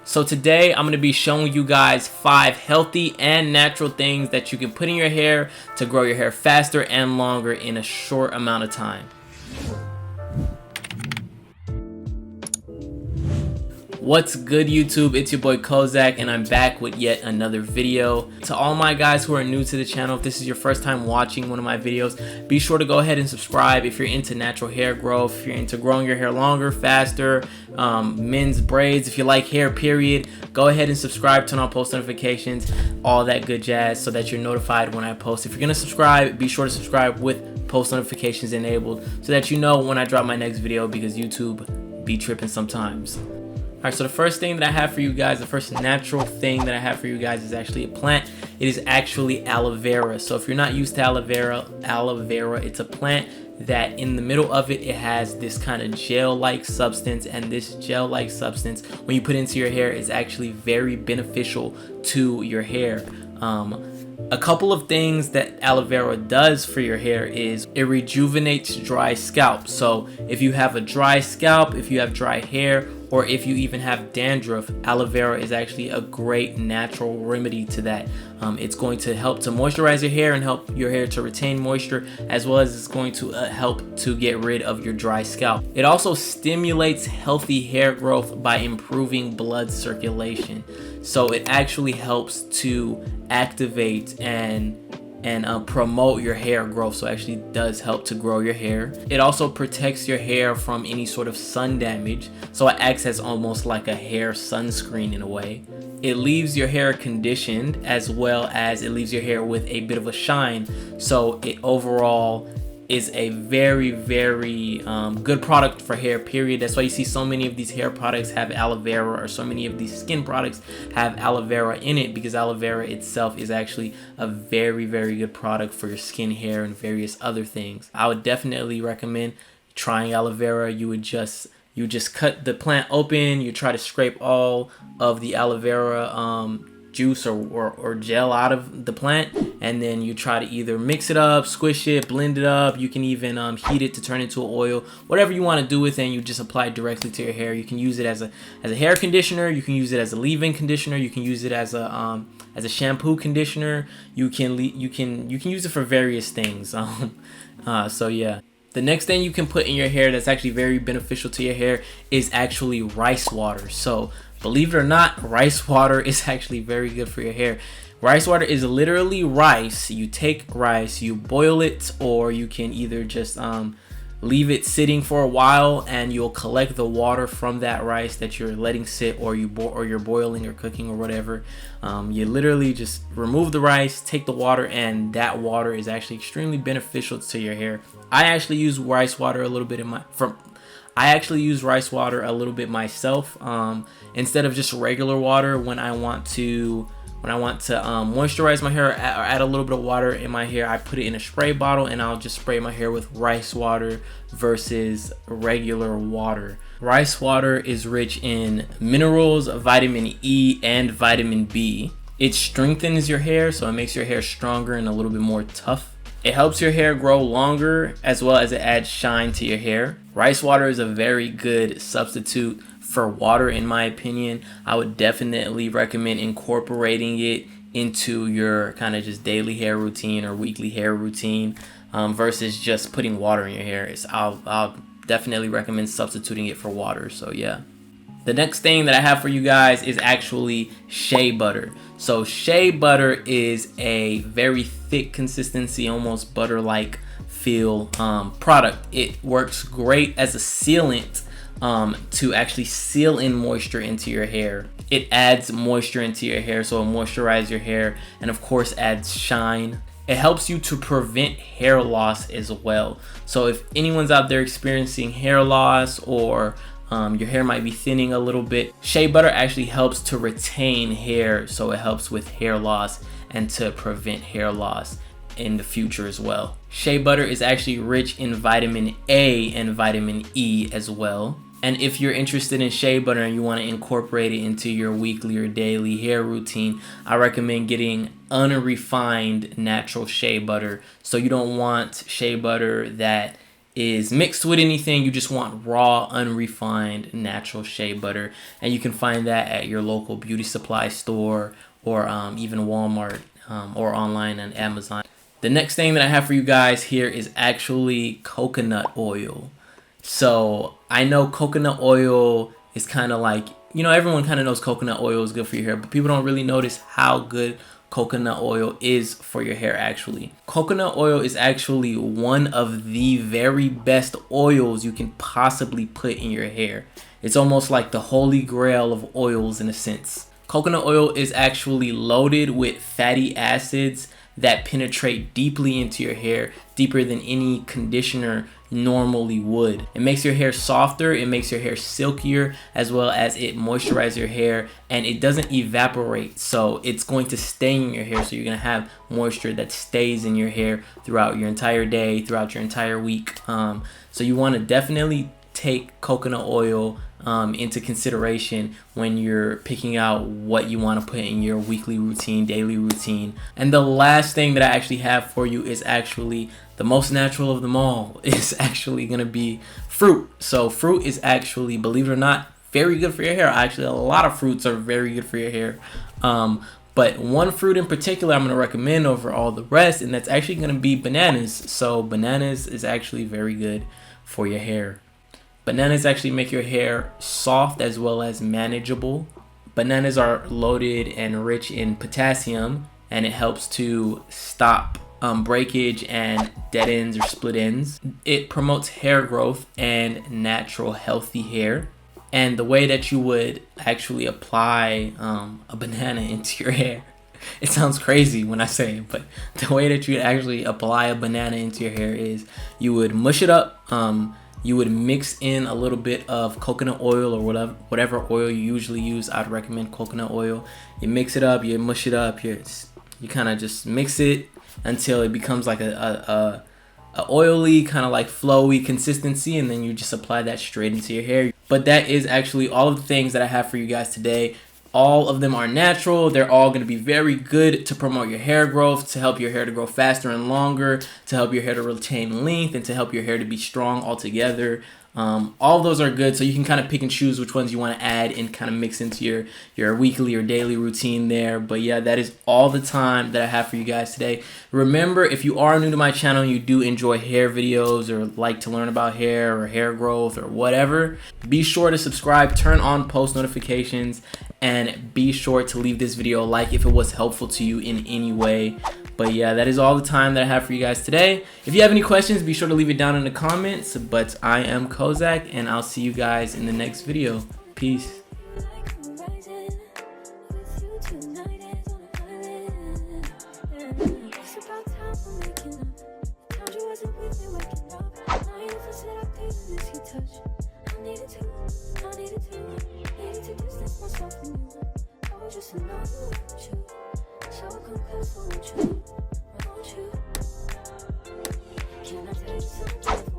So today I'm going to be showing you guys 5 healthy and natural things that you can put in your hair to grow your hair faster and longer in a short amount of time. What's good, YouTube? It's your boy Kozak, and I'm back with yet another video. To all my guys who are new to the channel, if this is your first time watching one of my videos, be sure to go ahead and subscribe if you're into natural hair growth, if you're into growing your hair longer, faster, men's braids, if you like hair period, go ahead and subscribe, turn on post notifications, all that good jazz so that you're notified when I post. If you're gonna subscribe, be sure to subscribe with post notifications enabled so that you know when I drop my next video, because YouTube be tripping sometimes. Alright, so the first thing that I have for you guys, the first natural thing that I have for you guys is actually a plant. It is actually aloe vera. So if you're not used to aloe vera, it's a plant that in the middle of it, it has this kind of gel-like substance, and this gel-like substance, when you put it into your hair, is actually very beneficial to your hair. A couple of things that aloe vera does for your hair is it rejuvenates dry scalp. So if you have a dry scalp, if you have dry hair, or if you even have dandruff, aloe vera is actually a great natural remedy to that. It's going to help to moisturize your hair and help your hair to retain moisture, as well as it's going to help to get rid of your dry scalp. It also stimulates healthy hair growth by improving blood circulation. So it actually helps to activate and promote your hair growth. So it actually does help to grow your hair. It also protects your hair from any sort of sun damage, so it acts as almost like a hair sunscreen in a way. It leaves your hair conditioned, as well as it leaves your hair with a bit of a shine. So it overall is a very good product for hair period. That's why you see so many of these hair products have aloe vera, or so many of these skin products have aloe vera in it, because aloe vera itself is actually a very good product for your skin, hair, and various other things. I would definitely recommend trying aloe vera. You just cut the plant open, you try to scrape all of the aloe vera juice or gel out of the plant, and then you try to either mix it up, squish it, blend it up. You can even heat it to turn into an oil, whatever you want to do with it, and you just apply it directly to your hair. You can use it as a hair conditioner, you can use it as a leave-in conditioner, you can use it as a shampoo conditioner. You can use it for various things. So yeah. The next thing you can put in your hair that's actually very beneficial to your hair is actually rice water. So believe it or not, rice water is actually very good for your hair. Rice water is literally rice. You take rice, you boil it, or you can either just leave it sitting for a while, and you'll collect the water from that rice that you're letting sit, or you're boiling or cooking or whatever. You literally just remove the rice, take the water, and that water is actually extremely beneficial to your hair. I actually use rice water a little bit myself, instead of just regular water. When I want to moisturize my hair or add a little bit of water in my hair, I put it in a spray bottle, and I'll just spray my hair with rice water versus regular water. Rice water is rich in minerals, vitamin E, and vitamin B. It strengthens your hair, so it makes your hair stronger and a little bit more tough. It helps your hair grow longer, as well as it adds shine to your hair. Rice water is a very good substitute for water, in my opinion. I would definitely recommend incorporating it into your kind of just daily hair routine or weekly hair routine, versus just putting water in your hair. I'll definitely recommend substituting it for water. So yeah. The next thing that I have for you guys is actually shea butter. So shea butter is a very thick consistency, almost butter-like feel product. It works great as a sealant to actually seal in moisture into your hair. It adds moisture into your hair, so it moisturizes your hair, and of course adds shine. It helps you to prevent hair loss as well. So if anyone's out there experiencing hair loss, or your hair might be thinning a little bit, shea butter actually helps to retain hair, so it helps with hair loss and to prevent hair loss in the future as well. Shea butter is actually rich in vitamin A and vitamin E as well. And if you're interested in shea butter and you want to incorporate it into your weekly or daily hair routine, I recommend getting unrefined natural shea butter. So you don't want shea butter that is mixed with anything. You just want raw, unrefined, natural shea butter. And you can find that at your local beauty supply store or even Walmart or online on Amazon. The next thing that I have for you guys here is actually coconut oil. So I know coconut oil is kind of like, you know, everyone kind of knows coconut oil is good for your hair, but people don't really notice how good coconut oil is for your hair actually. Coconut oil is actually one of the very best oils you can possibly put in your hair. It's almost like the holy grail of oils in a sense. Coconut oil is actually loaded with fatty acids that penetrate deeply into your hair, deeper than any conditioner normally would. It makes your hair softer, it makes your hair silkier, as well as it moisturizes your hair, and it doesn't evaporate, so it's going to stay in your hair. So you're gonna have moisture that stays in your hair throughout your entire day, throughout your entire week. So you want to definitely take coconut oil into consideration when you're picking out what you want to put in your weekly routine, daily routine. And the last thing that I actually have for you is actually the most natural of them all. Is actually going to be fruit. So fruit is actually, believe it or not, very good for your hair. Actually, a lot of fruits are very good for your hair. But one fruit in particular I'm going to recommend over all the rest, and that's actually going to be bananas. So bananas is actually very good for your hair. Bananas actually make your hair soft as well as manageable. Bananas are loaded and rich in potassium, and it helps to stop breakage and dead ends or split ends. It promotes hair growth and natural healthy hair. And the way that you would actually apply a banana into your hair, it sounds crazy when I say it, but the way that you actually apply a banana into your hair is you would mush it up. You would mix in a little bit of coconut oil or whatever oil you usually use. I'd recommend coconut oil. You mix it up, you mush it up, you kind of just mix it until it becomes like a oily, kind of like flowy consistency, and then you just apply that straight into your hair. But that is actually all of the things that I have for you guys today. All of them are natural. They're all going to be very good to promote your hair growth, to help your hair to grow faster and longer, to help your hair to retain length, and to help your hair to be strong altogether. All of those are good, so you can kind of pick and choose which ones you want to add and kind of mix into your weekly or daily routine there. But yeah, that is all the time that I have for you guys today. Remember, if you are new to my channel and you do enjoy hair videos or like to learn about hair or hair growth or whatever, be sure to subscribe, turn on post notifications, and be sure to leave this video a like if it was helpful to you in any way. But yeah, that is all the time that I have for you guys today. If you have any questions, be sure to leave it down in the comments. But I am Kozak, and I'll see you guys in the next video. Peace. Just know you